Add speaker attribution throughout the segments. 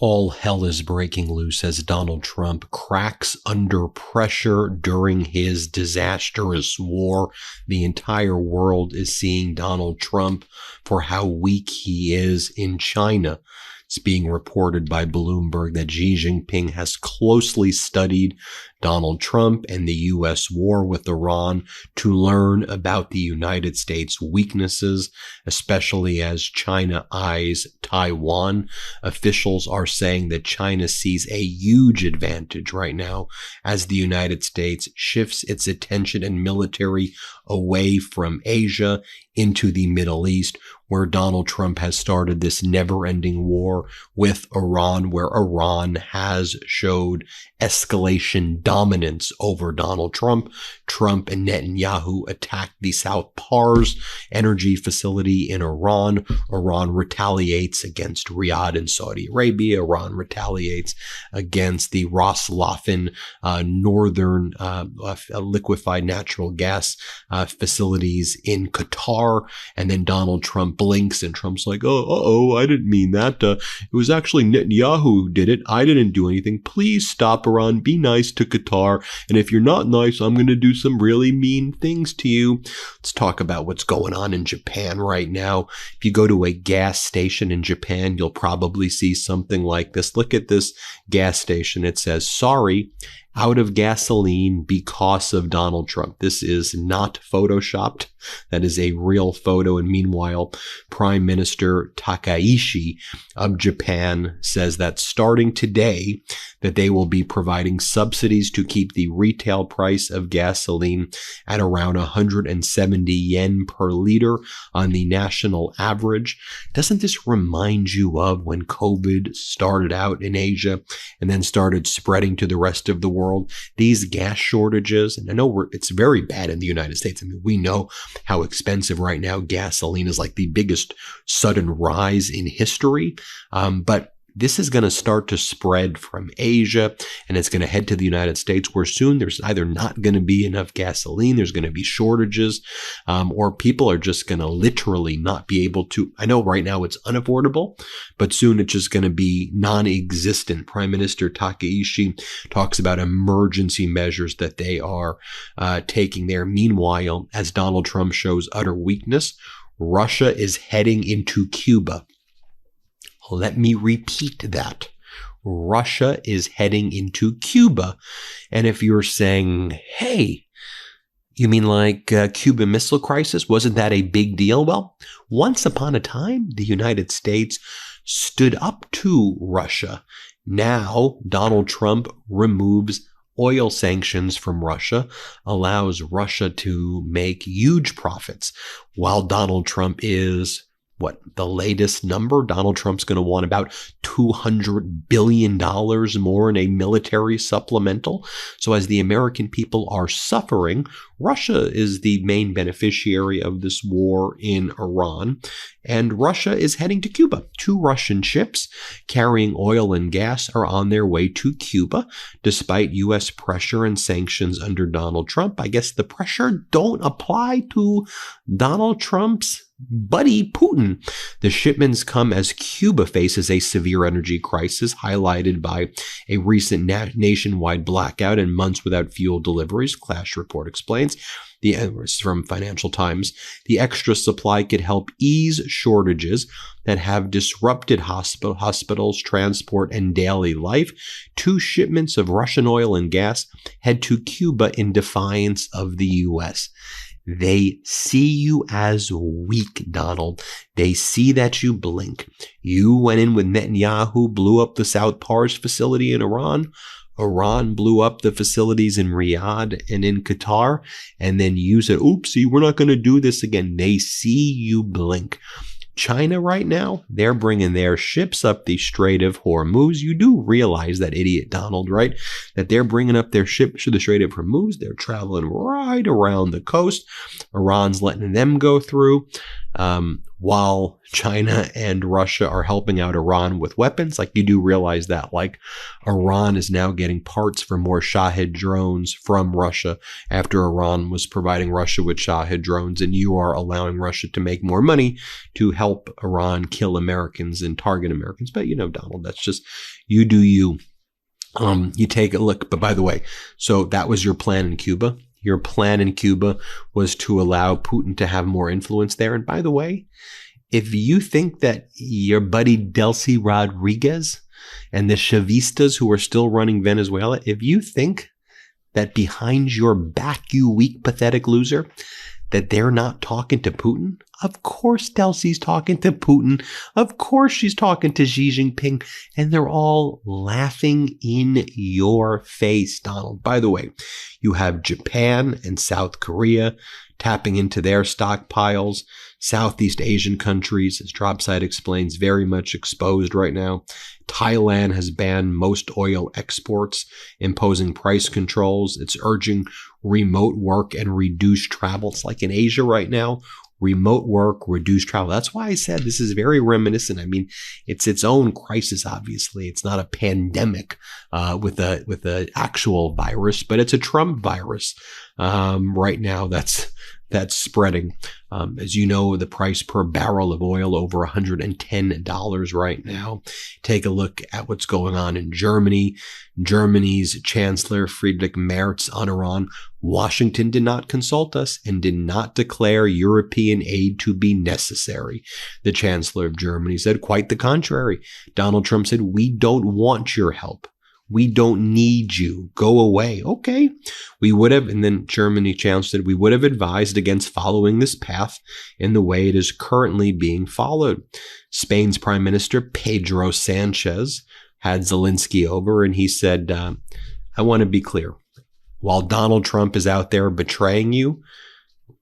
Speaker 1: All hell is breaking loose as Donald Trump cracks under pressure during his disastrous war. The entire world is seeing Donald Trump for how weak he is in China. It's being reported by Bloomberg that Xi Jinping has closely studied Donald Trump and the U.S. war with Iran to learn about the United States' weaknesses, especially as China eyes Taiwan. Officials are saying that China sees a huge advantage right now as the United States shifts its attention and military away from Asia into the Middle East, where Donald Trump has started this never-ending war with Iran, where Iran has showed escalation dominance over Donald Trump. Trump and Netanyahu attacked the South Pars energy facility in Iran. Iran retaliates against Riyadh and Saudi Arabia. Iran retaliates against the Roslafen northern liquefied natural gas facilities in Qatar. And then Donald Trump blinks and Trump's like, I didn't mean that. It was actually Netanyahu who did it. I didn't do anything. Please stop, Iran. Be nice to Qatar. And if you're not nice, I'm going to do some really mean things to you. Let's talk about what's going on in Japan right now. If you go to a gas station in Japan, you'll probably see something like this. Look at this gas station. It says, sorry, out of gasoline because of Donald Trump. This is not photoshopped. That is a real photo. And meanwhile, Prime Minister Takaishi of Japan says that starting today, that they will be providing subsidies to keep the retail price of gasoline at around 170 yen per liter on the national average. Doesn't this remind you of when COVID started out in Asia and then started spreading to the rest of the world? These gas shortages, and I know it's very bad in the United States. I mean, we know how expensive right now gasoline is, like the biggest sudden rise in history. But this is going to start to spread from Asia, and it's going to head to the United States, where soon there's either not going to be enough gasoline, there's going to be shortages, or people are just going to literally not be able to. I know right now it's unaffordable, but soon it's just going to be non-existent. Prime Minister Takaishi talks about emergency measures that they are taking there. Meanwhile, as Donald Trump shows utter weakness, Russia is heading into Cuba. Let me repeat that. Russia is heading into Cuba. And if you're saying, hey, you mean like Cuban Missile Crisis? Wasn't that a big deal? Well, once upon a time, the United States stood up to Russia. Now, Donald Trump removes oil sanctions from Russia, allows Russia to make huge profits, while Donald Trump is the latest number? Donald Trump's going to want about $200 billion more in a military supplemental. So as the American people are suffering, Russia is the main beneficiary of this war in Iran. And Russia is heading to Cuba. 2 Russian ships carrying oil and gas are on their way to Cuba, despite U.S. pressure and sanctions under Donald Trump. I guess the pressure don't apply to Donald Trump's buddy Putin. The shipments come as Cuba faces a severe energy crisis highlighted by a recent nationwide blackout and months without fuel deliveries, Clash Report explains. From Financial Times, the extra supply could help ease shortages that have disrupted hospitals, transport, and daily life. 2 shipments of Russian oil and gas head to Cuba in defiance of the U.S. They see you as weak, Donald. They see that you blink. You went in with Netanyahu, blew up the South Pars facility in Iran. Iran blew up the facilities in Riyadh and in Qatar. And then you said, oopsie, we're not going to do this again. They see you blink. China right now, they're bringing their ships up the Strait of Hormuz. You do realize that, idiot Donald, right? That they're bringing up their ships to the Strait of Hormuz. They're traveling right around the coast. Iran's letting them go through. while China and Russia are helping out Iran with weapons. Like, you do realize that, like, Iran is now getting parts for more Shahed drones from Russia after Iran was providing Russia with Shahed drones, and you are allowing Russia to make more money to help Iran kill Americans and target Americans. But, Donald, that's just, you do you. You take a look. But by the way, so that was your plan in Cuba. Your plan in Cuba was to allow Putin to have more influence there. And by the way, if you think that your buddy Delcy Rodriguez and the Chavistas who are still running Venezuela, if you think that behind your back, you weak, pathetic loser, that they're not talking to Putin, of course Delcy's talking to Putin. Of course she's talking to Xi Jinping. And they're all laughing in your face, Donald. By the way, you have Japan and South Korea tapping into their stockpiles. Southeast Asian countries, as Dropside explains, very much exposed right now. Thailand has banned most oil exports, imposing price controls. It's urging remote work and reduced travel. It's like in Asia right now, remote work, reduced travel. That's why I said this is very reminiscent. I mean, it's its own crisis, obviously. It's not a pandemic with a actual virus, but it's a Trump virus right now that's spreading. As you know, the price per barrel of oil over $110 right now. Take a look at what's going on in Germany. Germany's Chancellor Friedrich Merz on Iran. Washington did not consult us and did not declare European aid to be necessary. The Chancellor of Germany said quite the contrary. Donald Trump said, we don't want your help. We don't need you. Go away. Okay. We would have, and then Germany Chancellor said, we would have advised against following this path in the way it is currently being followed. Spain's Prime Minister Pedro Sanchez had Zelensky over, and he said, I want to be clear. While Donald Trump is out there betraying you,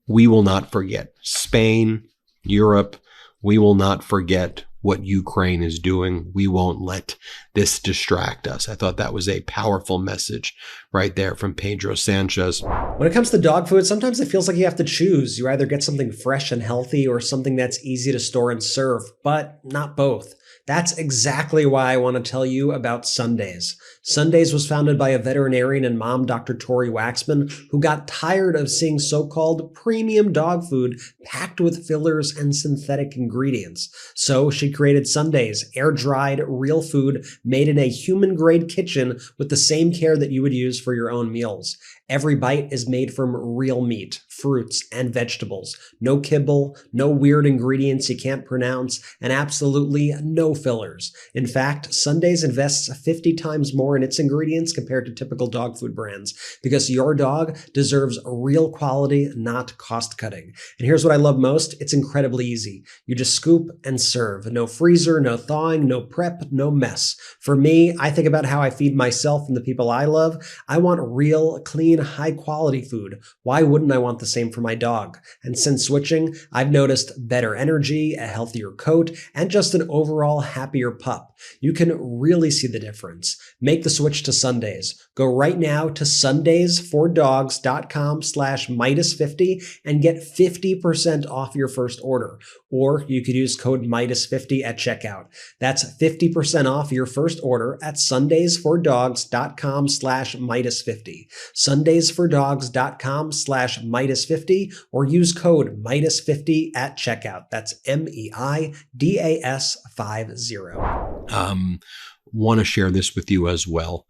Speaker 1: we will not forget. Spain, Europe, we will not forget what Ukraine is doing. We won't let this distract us. I thought that was a powerful message right there from Pedro Sanchez.
Speaker 2: When it comes to dog food, sometimes it feels like you have to choose. You either get something fresh and healthy or something that's easy to store and serve, but not both. That's exactly why I want to tell you about Sundays. Sundays was founded by a veterinarian and mom, Dr. Tori Waxman, who got tired of seeing so-called premium dog food packed with fillers and synthetic ingredients. So she created Sundays, air-dried, real food made in a human-grade kitchen with the same care that you would use for your own meals. Every bite is made from real meat, fruits, and vegetables. No kibble, no weird ingredients you can't pronounce, and absolutely no fillers. In fact, Sundays invests 50 times more in its ingredients compared to typical dog food brands because your dog deserves real quality, not cost cutting. And here's what I love most. It's incredibly easy. You just scoop and serve. No freezer, no thawing, no prep, no mess. For me, I think about how I feed myself and the people I love. I want real, clean, high quality food. Why wouldn't I want the same for my dog? And since switching, I've noticed better energy, a healthier coat, and just an overall happier pup. You can really see the difference. Make the switch to Sundays. Go right now to sundaysfordogs.com/Meidas50 and get 50% off your first order. Or you could use code Meidas50 at checkout. That's 50% off your first order at sundaysfordogs.com/Meidas50. sundaysfordogs.com/Meidas50 or use code Meidas50 at checkout. That's MEIDAS50.
Speaker 1: Want to share this with you as well.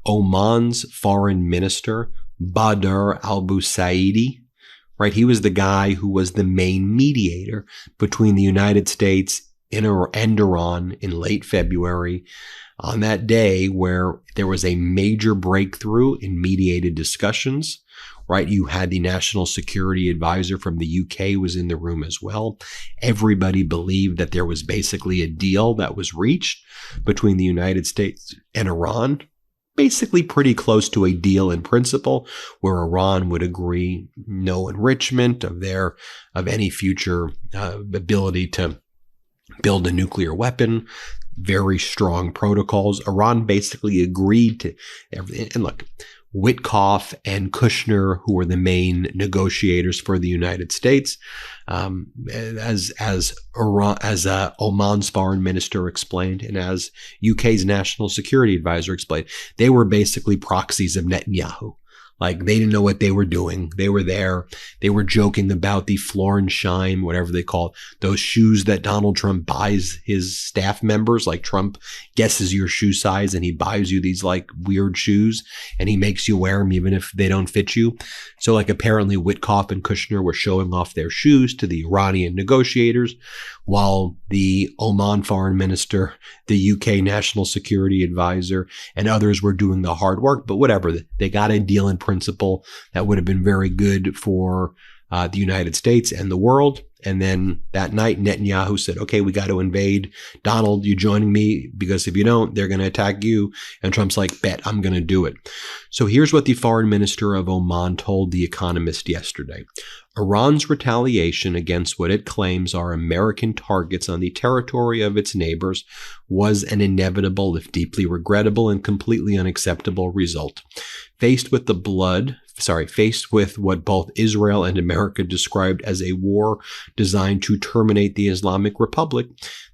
Speaker 1: Oman's foreign minister, Badr al-Busaidi, right? He was the guy who was the main mediator between the United States and Iran in late February, on that day where there was a major breakthrough in mediated discussions, right? You had the national security advisor from the UK was in the room as well. Everybody believed that there was basically a deal that was reached between the United States and Iran, basically pretty close to a deal in principle, where Iran would agree no enrichment of any future ability to build a nuclear weapon. very strong protocols. Iran basically agreed to everything. And look, Witkoff and Kushner, who were the main negotiators for the United States, as Oman's foreign minister explained, and as UK's national security advisor explained, they were basically proxies of Netanyahu. Like, they didn't know what they were doing. They were there. They were joking about the Florenschein, whatever they call it, those shoes that Donald Trump buys his staff members. Like, Trump guesses your shoe size and he buys you these like weird shoes and he makes you wear them even if they don't fit you. So like, apparently Witkoff and Kushner were showing off their shoes to the Iranian negotiators, while the Oman foreign minister, the UK national security advisor, and others were doing the hard work. But whatever, they got a deal in principle that would have been very good for the United States and the world. And then that night, Netanyahu said, okay, we got to invade. Donald, you joining me? Because if you don't, they're going to attack you. And Trump's like, bet, I'm going to do it. So here's what the foreign minister of Oman told The Economist yesterday. Iran's retaliation against what it claims are American targets on the territory of its neighbors was an inevitable, if deeply regrettable, and completely unacceptable result. Faced with what both Israel and America described as a war designed to terminate the Islamic Republic,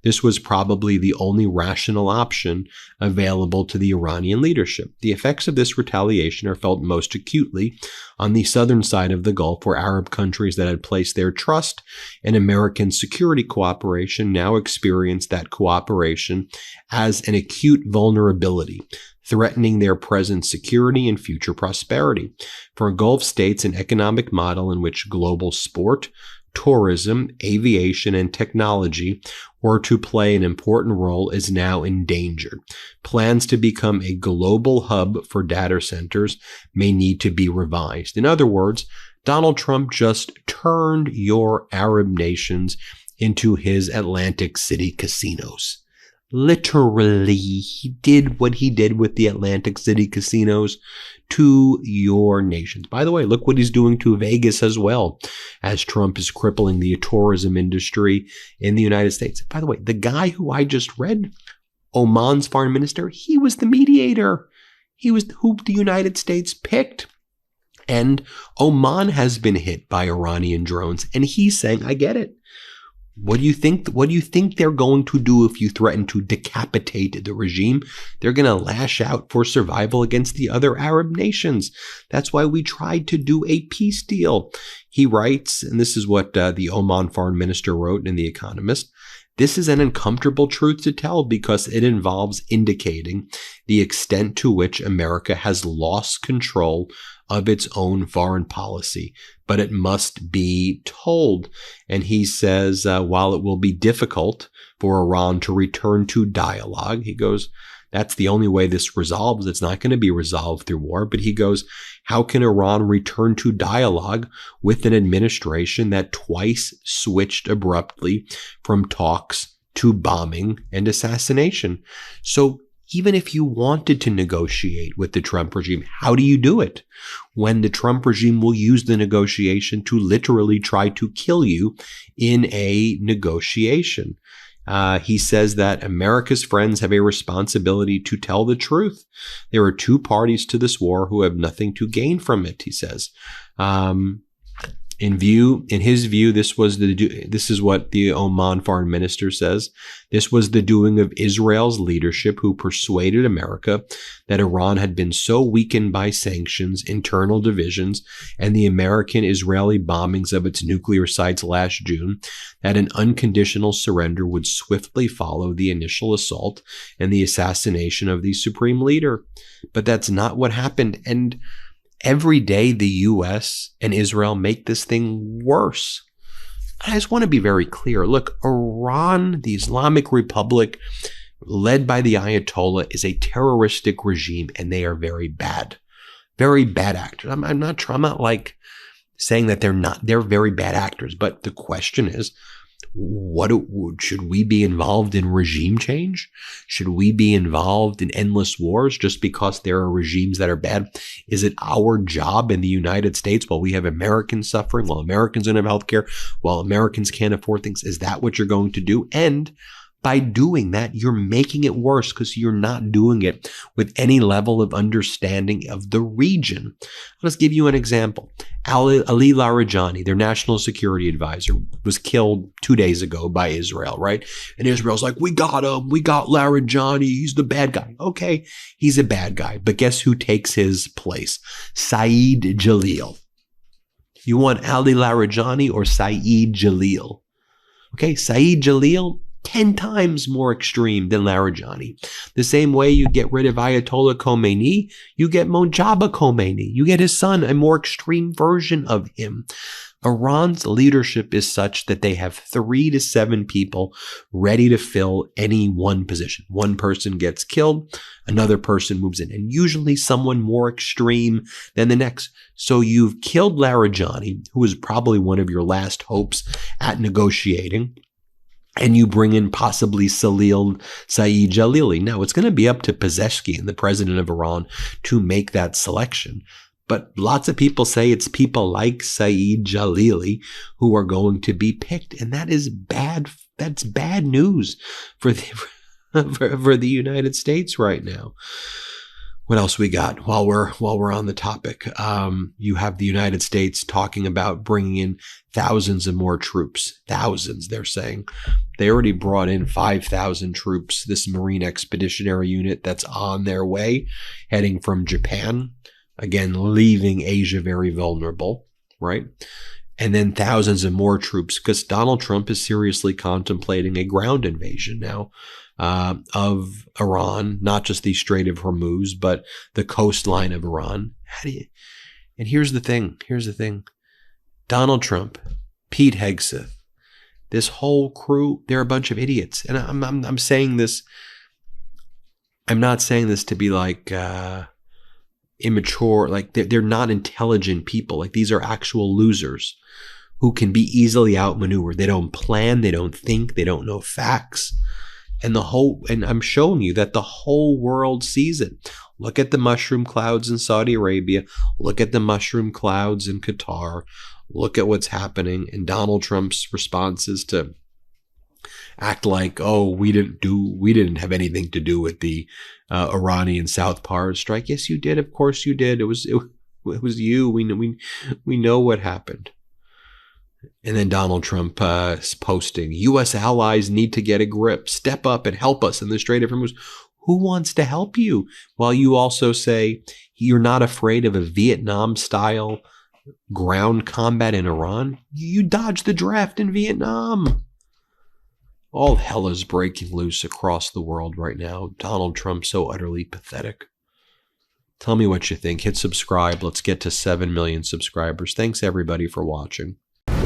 Speaker 1: this was probably the only rational option available to the Iranian leadership. The effects of this retaliation are felt most acutely on the southern side of the Gulf, where Arab countries that had placed their trust in American security cooperation now experience that cooperation as an acute vulnerability, threatening their present security and future prosperity. For Gulf states, an economic model in which global sport, tourism, aviation, and technology were to play an important role is now endangered. Plans to become a global hub for data centers may need to be revised. In other words, Donald Trump just turned your Arab nations into his Atlantic City casinos. Literally, he did what he did with the Atlantic City casinos to your nations. By the way, look what he's doing to Vegas as well, as Trump is crippling the tourism industry in the United States. By the way, the guy who I just read, Oman's foreign minister, he was the mediator. He was who the United States picked. And Oman has been hit by Iranian drones, and he's saying, I get it. What do you think? What do you think they're going to do if you threaten to decapitate the regime? They're going to lash out for survival against the other Arab nations. That's why we tried to do a peace deal. He writes, and this is what the Oman foreign minister wrote in The Economist, this is an uncomfortable truth to tell because it involves indicating the extent to which America has lost control of its own foreign policy, but it must be told. And he says, while it will be difficult for Iran to return to dialogue, he goes, that's the only way this resolves. It's not going to be resolved through war. But he goes, how can Iran return to dialogue with an administration that twice switched abruptly from talks to bombing and assassination? So even if you wanted to negotiate with the Trump regime, how do you do it when the Trump regime will use the negotiation to literally try to kill you in a negotiation? He says that America's friends have a responsibility to tell the truth. There are two parties to this war who have nothing to gain from it, he says. In his view, this is what the Oman foreign minister says. This was the doing of Israel's leadership, who persuaded America that Iran had been so weakened by sanctions, internal divisions, and the American-Israeli bombings of its nuclear sites last June that an unconditional surrender would swiftly follow the initial assault and the assassination of the supreme leader. But that's not what happened. And every day, the U.S. and Israel make this thing worse. I just want to be very clear. Look, Iran, the Islamic Republic, led by the Ayatollah, is a terroristic regime, and they are very bad actors. I'm not like saying that they're not. They're very bad actors. But the question is, should we be involved in regime change? Should we be involved in endless wars just because there are regimes that are bad? Is it our job in the United States, while we have Americans suffering, while Americans don't have health care, while Americans can't afford things? Is that what you're going to do? And by doing that, you're making it worse because you're not doing it with any level of understanding of the region. Let's give you an example. Ali Larijani, their national security advisor, was killed 2 days ago by Israel, right? And Israel's like, we got him. We got Larijani. He's the bad guy. Okay, he's a bad guy. But guess who takes his place? Saeed Jalil. You want Ali Larijani or Saeed Jalil? Okay, Saeed Jalil, 10 times more extreme than Larijani. The same way you get rid of Ayatollah Khomeini, you get Mojtaba Khomeini. You get his son, a more extreme version of him. Iran's leadership is such that they have 3 to 7 people ready to fill any one position. One person gets killed, another person moves in, and usually someone more extreme than the next. So you've killed Larijani, who is probably one of your last hopes at negotiating, and you bring in possibly Saeed Jalili. Now, it's going to be up to Pezeshkian, the president of Iran, to make that selection. But lots of people say it's people like Saeed Jalili who are going to be picked, and that is bad. That's bad news for the United States right now. What else we got while we're on the topic? You have the United States talking about bringing in thousands of more troops. Thousands, they're saying. They already brought in 5,000 troops, this Marine Expeditionary Unit that's on their way, heading from Japan. Again, leaving Asia very vulnerable, right? And then thousands of more troops, because Donald Trump is seriously contemplating a ground invasion now of Iran, not just the Strait of Hormuz, but the coastline of Iran. And here's the thing. Donald Trump, Pete Hegseth, this whole crew, they're a bunch of idiots. And I'm saying this, I'm not saying this to be like immature, like they're not intelligent people. Like, these are actual losers who can be easily outmaneuvered. They don't plan, they don't think, they don't know facts. And I'm showing you that the whole world sees it. Look at the mushroom clouds in Saudi Arabia. Look at the mushroom clouds in Qatar. Look at what's happening. And Donald Trump's response is to act like, oh, we didn't have anything to do with the Iranian South Pars strike. Yes, you did. Of course you did. It was you. We know what happened. And then Donald Trump is posting, U.S. allies need to get a grip. Step up and help us in the Strait of Hormuz. Who wants to help you? While you also say you're not afraid of a Vietnam-style ground combat in Iran. You dodged the draft in Vietnam. All hell is breaking loose across the world right now. Donald Trump so utterly pathetic. Tell me what you think. Hit subscribe. Let's get to 7 million subscribers. Thanks everybody for watching.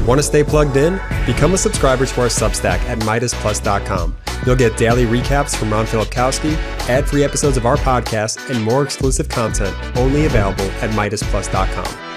Speaker 3: Want to stay plugged in? Become a subscriber to our Substack at MeidasPlus.com. You'll get daily recaps from Ron Filipkowski, ad-free episodes of our podcast, and more exclusive content only available at MeidasPlus.com.